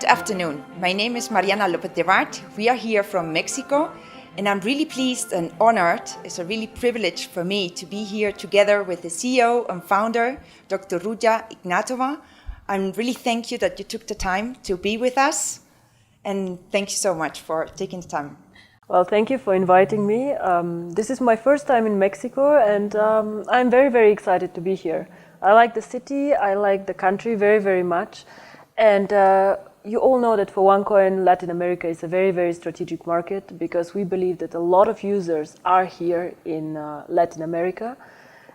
Good afternoon. My name is Mariana Lopez de Wart. We are here from Mexico, and I'm really pleased and honored. It's a really privilege for me to be here together with the CEO and founder, Dr. Ruja Ignatova. I'm really thank you that you took the time to be with us, and thank you so much for taking the time. Well, thank you for inviting me. This is my first time in Mexico, and I'm very, very excited to be here. I like the city, I like the country very, very much. And you all know that for OneCoin, Latin America is a very, very strategic market because we believe that a lot of users are here in Latin America.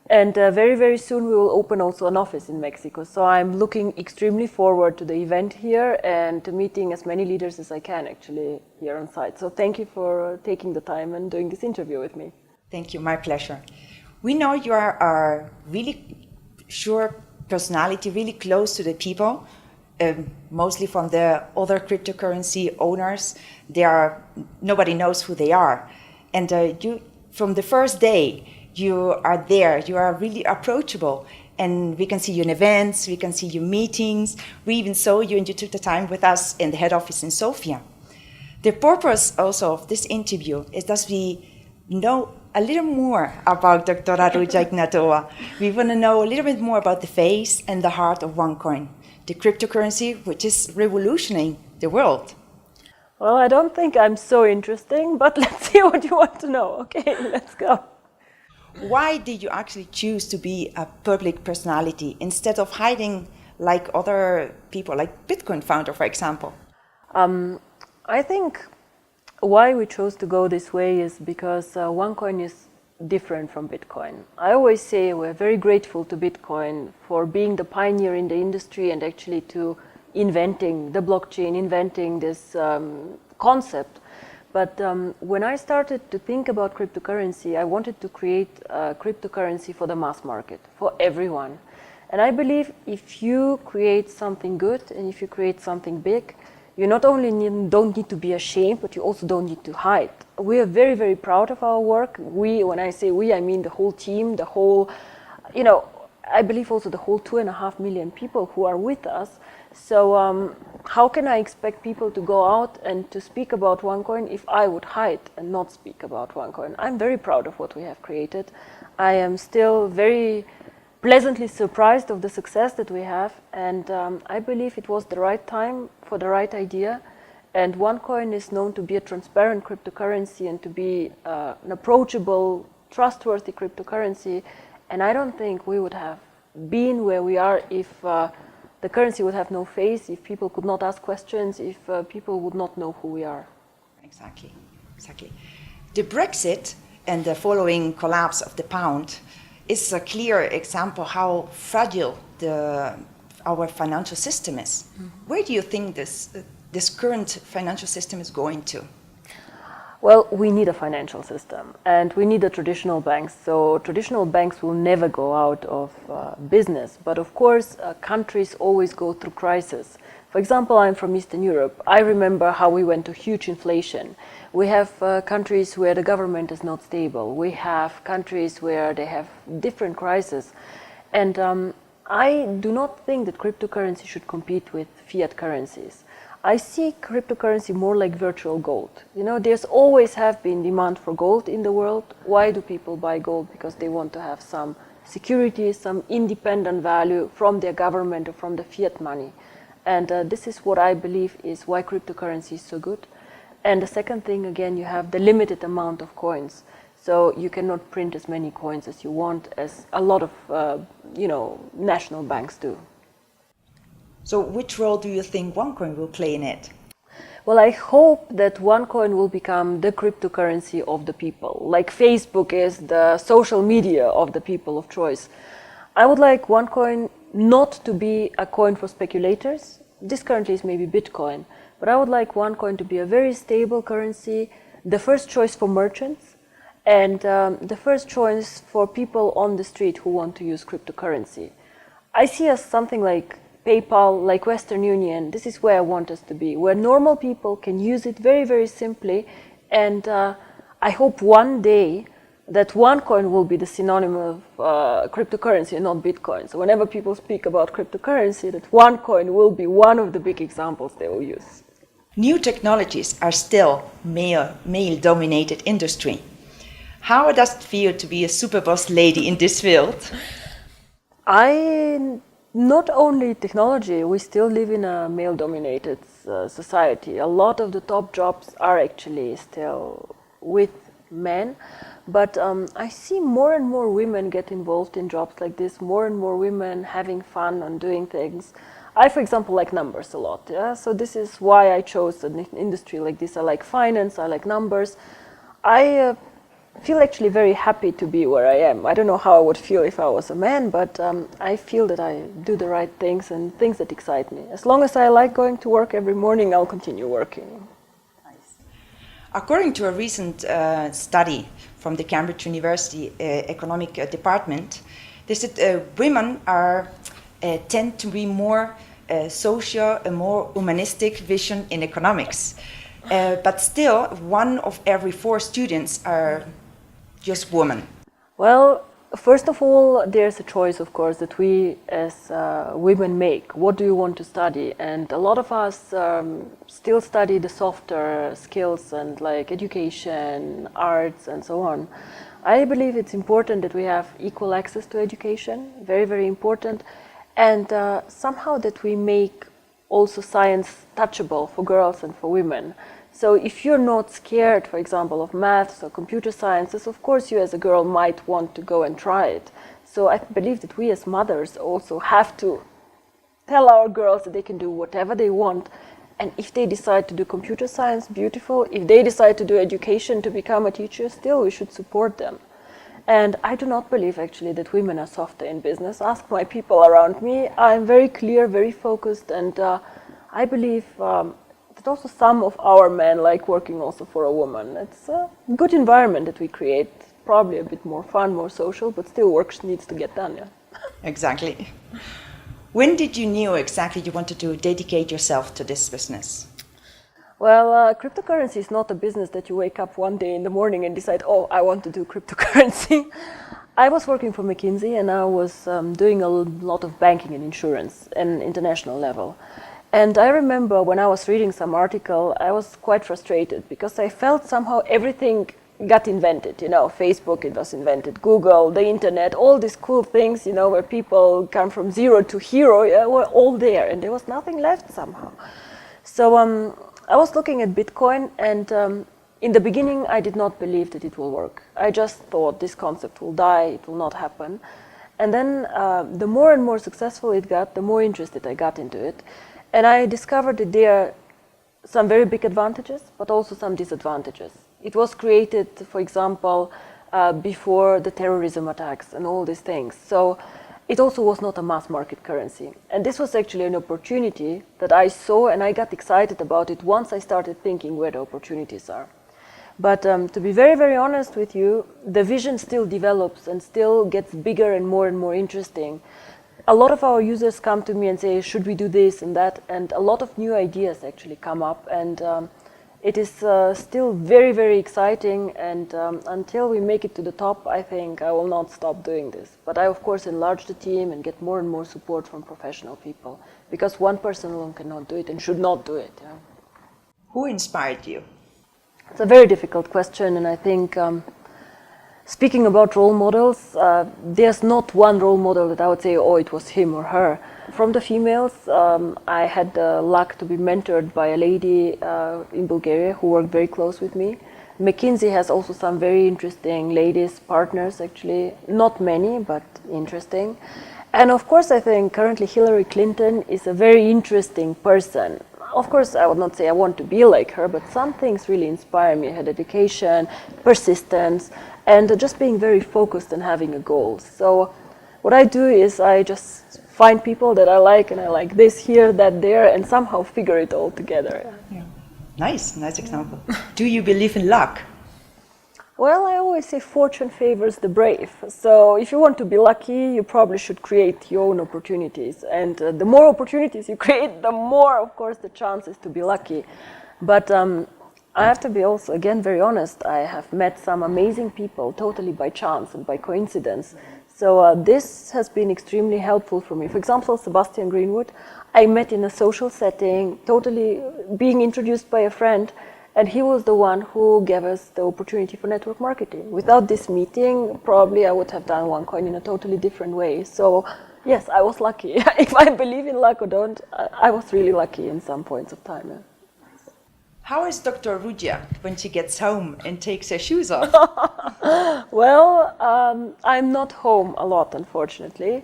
And very, very soon we will open also an office in Mexico. So I'm looking extremely forward to the event here and to meeting as many leaders as I can actually here on site. So thank you for taking the time and doing this interview with me. Thank you, my pleasure. We know you are a really sure personality, really close to the people, mostly from the other cryptocurrency owners. Nobody knows who they are. And you, from the first day, you are there, you are really approachable, and we can see you in events, we can see you meetings, we even saw you and you took the time with us in the head office in Sofia. The purpose also of this interview is that we know a little more about Dr. Ruja Ignatova. We want to know a little bit more about the face and the heart of OneCoin, the cryptocurrency which is revolutionizing the world. Well, I don't think I'm so interesting, but let's see what you want to know. Okay, let's go. Why did you actually choose to be a public personality instead of hiding like other people, like Bitcoin founder, for example? I think why we chose to go this way is because OneCoin is different from Bitcoin. I always say we're very grateful to Bitcoin for being the pioneer in the industry and actually to inventing the blockchain, inventing this concept. But when I started to think about cryptocurrency, I wanted to create a cryptocurrency for the mass market, for everyone. And I believe if you create something good and if you create something big, you not only don't need to be ashamed, but you also don't need to hide. We are very, very proud of our work. We, when I say we, I mean the whole team, the whole, I believe also the whole 2.5 million people who are with us. So how can I expect people to go out and to speak about OneCoin if I would hide and not speak about OneCoin? I'm very proud of what we have created. I am still very pleasantly surprised of the success that we have, and I believe it was the right time for the right idea. And OneCoin is known to be a transparent cryptocurrency and to be an approachable, trustworthy cryptocurrency. And I don't think we would have been where we are if the currency would have no face, if people could not ask questions, if people would not know who we are. Exactly. The Brexit and the following collapse of the pound is a clear example how fragile our financial system is. Mm-hmm. Where do you think this current financial system is going to? Well, we need a financial system and we need the traditional banks. So traditional banks will never go out of business. But of course, countries always go through crisis. For example, I'm from Eastern Europe. I remember how we went to huge inflation. We have countries where the government is not stable. We have countries where they have different crises. And I do not think that cryptocurrency should compete with fiat currencies. I see cryptocurrency more like virtual gold. There's always have been demand for gold in the world. Why do people buy gold? Because they want to have some security, some independent value from their government or from the fiat money. And this is what I believe is why cryptocurrency is so good. And the second thing, again, you have the limited amount of coins. So you cannot print as many coins as you want, as a lot of, national banks do. So which role do you think OneCoin will play in it? Well, I hope that OneCoin will become the cryptocurrency of the people, like Facebook is the social media of the people of choice. I would like OneCoin not to be a coin for speculators. This currently is maybe Bitcoin, but I would like OneCoin to be a very stable currency, the first choice for merchants, and the first choice for people on the street who want to use cryptocurrency. I see us something like PayPal, like Western Union. This is where I want us to be, where normal people can use it very, very simply. And I hope one day that OneCoin will be the synonym of cryptocurrency and not Bitcoin. So whenever people speak about cryptocurrency, that OneCoin will be one of the big examples they will use. New technologies are still male-dominated industry. How does it feel to be a super boss lady in this field? Not only technology, we still live in a male-dominated society. A lot of the top jobs are actually still with men, but I see more and more women get involved in jobs like this, more and more women having fun and doing things. I, for example, like numbers a lot, yeah? So this is why I chose an industry like this. I like finance, I like numbers. I feel actually very happy to be where I am. I don't know how I would feel if I was a man, but I feel that I do the right things and things that excite me. As long as I like going to work every morning, I'll continue working. Nice. According to a recent study from the Cambridge University Economic Department, they said women tend to be more social and more humanistic vision in economics. But still, 1 of every 4 students are just women. Well, first of all, there's a choice, of course, that we as women make. What do you want to study? And a lot of us still study the softer skills and like education, arts, and so on. I believe it's important that we have equal access to education, very, very important, and somehow that we make also science touchable for girls and for women. So if you're not scared, for example, of maths or computer sciences, of course you as a girl might want to go and try it. So I believe that we as mothers also have to tell our girls that they can do whatever they want. And if they decide to do computer science, beautiful. If they decide to do education to become a teacher, still we should support them. And I do not believe actually that women are softer in business. Ask my people around me. I'm very clear, very focused, and I believe that also some of our men like working also for a woman. It's a good environment that we create, probably a bit more fun, more social, but still work needs to get done, yeah. Exactly. When did you know exactly you wanted to dedicate yourself to this business? Well, cryptocurrency is not a business that you wake up one day in the morning and decide, oh, I want to do cryptocurrency. I was working for McKinsey and I was doing a lot of banking and insurance at an international level. And I remember when I was reading some article, I was quite frustrated because I felt somehow everything got invented. You know, Facebook, it was invented, Google, the internet, all these cool things, you know, where people come from zero to hero, yeah, were all there and there was nothing left somehow. So I was looking at Bitcoin and in the beginning I did not believe that it will work. I just thought this concept will die, it will not happen. And then the more and more successful it got, the more interested I got into it. And I discovered that there are some very big advantages, but also some disadvantages. It was created, for example, before the terrorism attacks and all these things. So it also was not a mass market currency. And this was actually an opportunity that I saw and I got excited about it once I started thinking where the opportunities are. But to be very, very honest with you, the vision still develops and still gets bigger and more interesting. A lot of our users come to me and say, should we do this and that? And a lot of new ideas actually come up. And it is still very, very exciting. And until we make it to the top, I think I will not stop doing this. But I, of course, enlarge the team and get more and more support from professional people. Because one person alone cannot do it and should not do it. Yeah. Who inspired you? It's a very difficult question. And I think speaking about role models, there's not one role model that I would say, oh, it was him or her. From the females, I had the luck to be mentored by a lady in Bulgaria who worked very close with me. McKinsey has also some very interesting ladies partners, actually. Not many, but interesting. And of course, I think currently Hillary Clinton is a very interesting person. Of course, I would not say I want to be like her, but some things really inspire me. Her dedication, persistence, and just being very focused and having a goal. So what I do is I just find people that I like, and I like this here, that there, and somehow figure it all together. Yeah. Nice example. Do you believe in luck? Well, I always say fortune favors the brave. So if you want to be lucky, you probably should create your own opportunities. And the more opportunities you create, the more, of course, the chances to be lucky. But I have to be also, again, very honest. I have met some amazing people totally by chance and by coincidence. So this has been extremely helpful for me. For example, Sebastian Greenwood, I met in a social setting, totally being introduced by a friend, and he was the one who gave us the opportunity for network marketing. Without this meeting, probably I would have done OneCoin in a totally different way. So yes, I was lucky. If I believe in luck or don't, I was really lucky in some points of time. Yeah. How is Dr. Ruja when she gets home and takes her shoes off? Well, I'm not home a lot, unfortunately.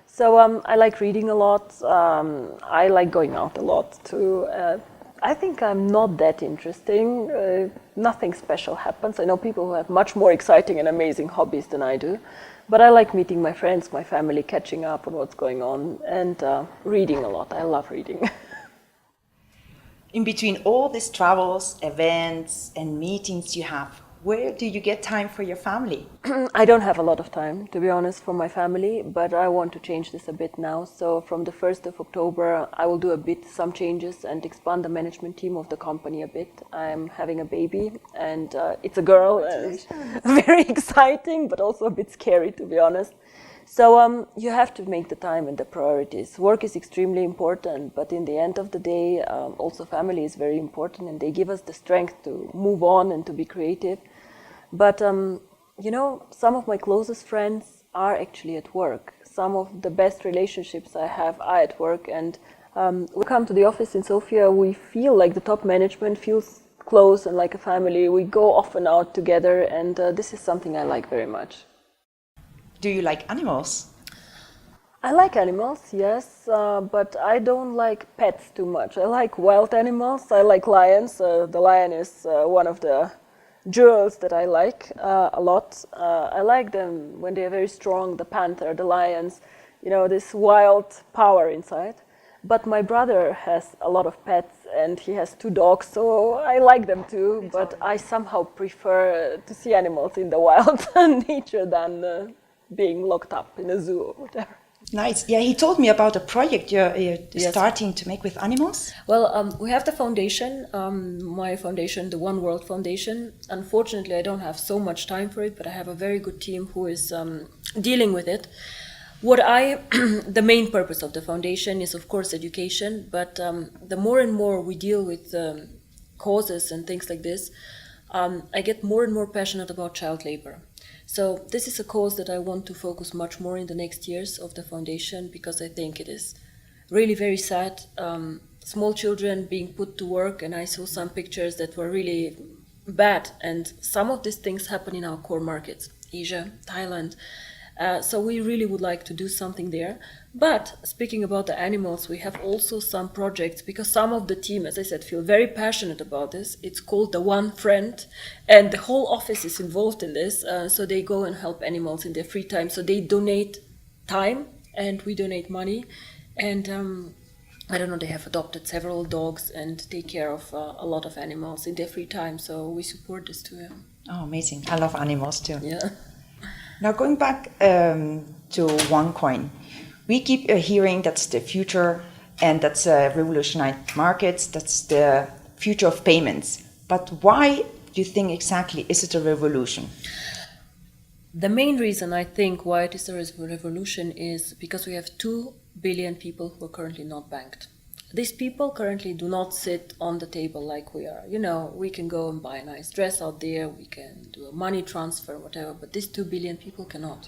So I like reading a lot. I like going out a lot too. I think I'm not that interesting. Nothing special happens. I know people who have much more exciting and amazing hobbies than I do. But I like meeting my friends, my family, catching up on what's going on, and reading a lot. I love reading. In between all these travels, events, and meetings you have, where do you get time for your family? I don't have a lot of time, to be honest, for my family, but I want to change this a bit now. So from the 1st of October, I will do some changes and expand the management team of the company a bit. I'm having a baby, and it's a girl. Very exciting, but also a bit scary, to be honest. So you have to make the time and the priorities. Work is extremely important, but in the end of the day, also family is very important, and they give us the strength to move on and to be creative. But you know, some of my closest friends are actually at work. Some of the best relationships I have are at work, and we come to the office in Sofia, we feel like the top management feels close and like a family. We go often out together, and this is something I like very much. Do you like animals? I like animals, yes, but I don't like pets too much. I like wild animals. I like lions. The lion is one of the jewels that I like a lot. I like them when they are very strong, the panther, the lions, you know, this wild power inside. But my brother has a lot of pets, and he has 2 dogs, so I like them too, but I somehow prefer to see animals in the wild nature than being locked up in a zoo or whatever. Nice. Yeah, he told me about a project you're starting to make with animals. Well, we have the foundation, my foundation, the One World Foundation. Unfortunately, I don't have so much time for it, but I have a very good team who is dealing with it. The main purpose of the foundation is, of course, education, but the more and more we deal with causes and things like this, I get more and more passionate about child labor. So this is a cause that I want to focus much more in the next years of the foundation, because I think it is really very sad. Small children being put to work, and I saw some pictures that were really bad, and some of these things happen in our core markets, Asia, Thailand. So we really would like to do something there. But speaking about the animals, we have also some projects, because some of the team, as I said, feel very passionate about this. It's called the One Friend, and the whole office is involved in this. So they go and help animals in their free time. So they donate time, and we donate money. And I don't know, they have adopted several dogs and take care of a lot of animals in their free time. So we support this too. Oh, amazing. I love animals too. Yeah. Now going back to OneCoin, we keep hearing that's the future, and that's revolutionize markets, that's the future of payments. But why do you think exactly is it a revolution? The main reason I think why it is a revolution is because we have 2 billion people who are currently not banked. These people currently do not sit on the table like we are. You know, we can go and buy a nice dress out there, we can do a money transfer, whatever, but these 2 billion people cannot.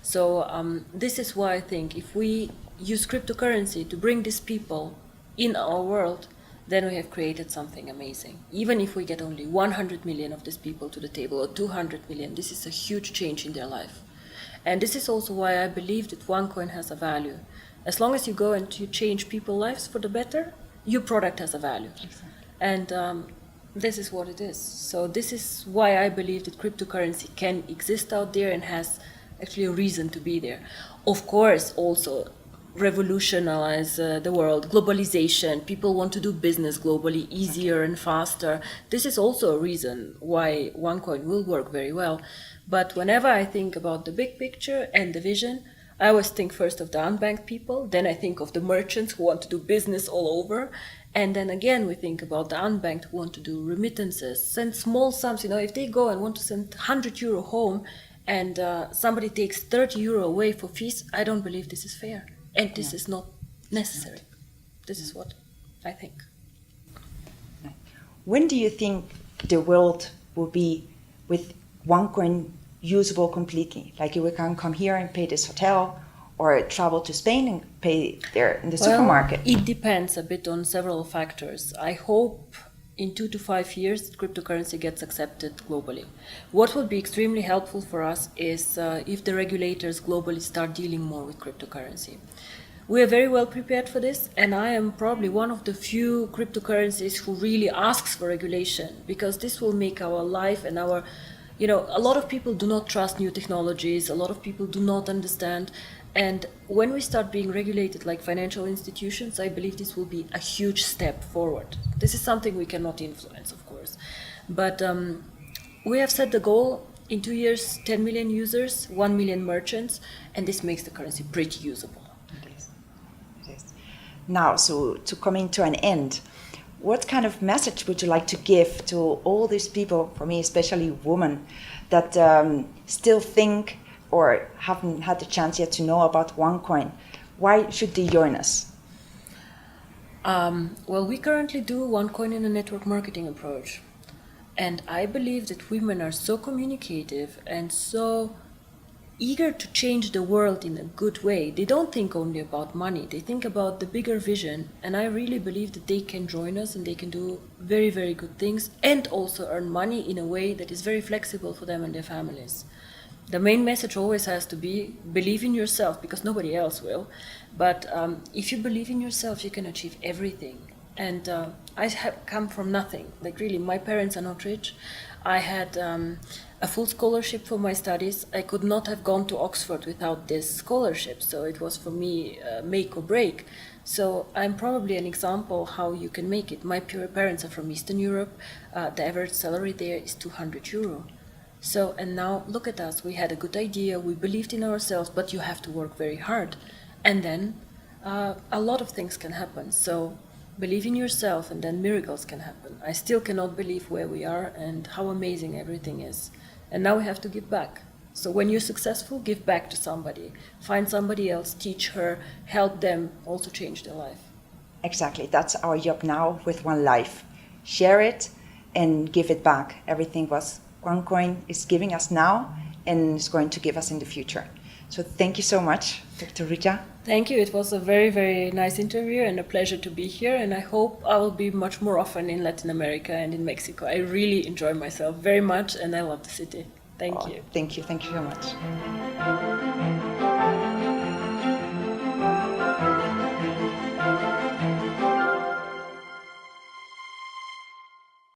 So this is why I think if we use cryptocurrency to bring these people in our world, then we have created something amazing. Even if we get only 100 million of these people to the table, or 200 million, this is a huge change in their life. And this is also why I believe that OneCoin has a value. As long as you go and you change people's lives for the better, your product has a value. Exactly. And this is what it is. So this is why I believe that cryptocurrency can exist out there and has actually a reason to be there. Of course, also revolutionize the world, globalization, people want to do business globally easier and faster. This is also a reason why OneCoin will work very well. But whenever I think about the big picture and the vision, I always think first of the unbanked people, then I think of the merchants who want to do business all over, And then again, we think about the unbanked who want to do remittances, send small sums. If they go and want to send €100 home and somebody takes €30 away for fees, I don't believe this is fair. And this is not necessary. This is what I think. When do you think the world will be with OneCoin usable completely? Like we can come here and pay this hotel, or travel to Spain and pay there in the supermarket? It depends a bit on several factors. I hope in 2 to 5 years cryptocurrency gets accepted globally. What would be extremely helpful for us is if the regulators globally start dealing more with cryptocurrency. We are very well prepared for this, and I am probably one of the few cryptocurrencies who really asks for regulation, because this will make our life and our, a lot of people do not trust new technologies, a lot of people do not understand, and when we start being regulated like financial institutions, I believe this will be a huge step forward. This is something we cannot influence, of course, but we have set the goal in 2 years, 10 million users, 1 million merchants, and this makes the currency pretty usable. Now, so to coming to an end, what kind of message would you like to give to all these people, for me especially women, that still think or haven't had the chance yet to know about OneCoin? Why should they join us? Well, we currently do OneCoin in a network marketing approach. And I believe that women are so communicative and so eager to change the world in a good way. They don't think only about money, they think about the bigger vision, and I really believe that they can join us and they can do very, very good things and also earn money in a way that is very flexible for them and their families. The main message always has to be believe in yourself, because nobody else will, but if you believe in yourself you can achieve everything. And I have come from nothing, like really my parents are not rich. I had a full scholarship for my studies. I could not have gone to Oxford without this scholarship, so it was for me make or break. So I'm probably an example how you can make it. My parents are from Eastern Europe. The average salary there is €200. So, and now look at us, we had a good idea, we believed in ourselves, but you have to work very hard. And then a lot of things can happen. So believe in yourself and then miracles can happen. I still cannot believe where we are and how amazing everything is. And now we have to give back. So when you're successful, give back to somebody. Find somebody else, teach her, help them also change their life. Exactly, that's our job now with One Life. Share it and give it back. Everything was OneCoin is giving us now and is going to give us in the future. So thank you so much, Dr. Ruja. Thank you. It was a very, very nice interview and a pleasure to be here. And I hope I will be much more often in Latin America and in Mexico. I really enjoy myself very much and I love the city. Thank you. Thank you. Thank you so much.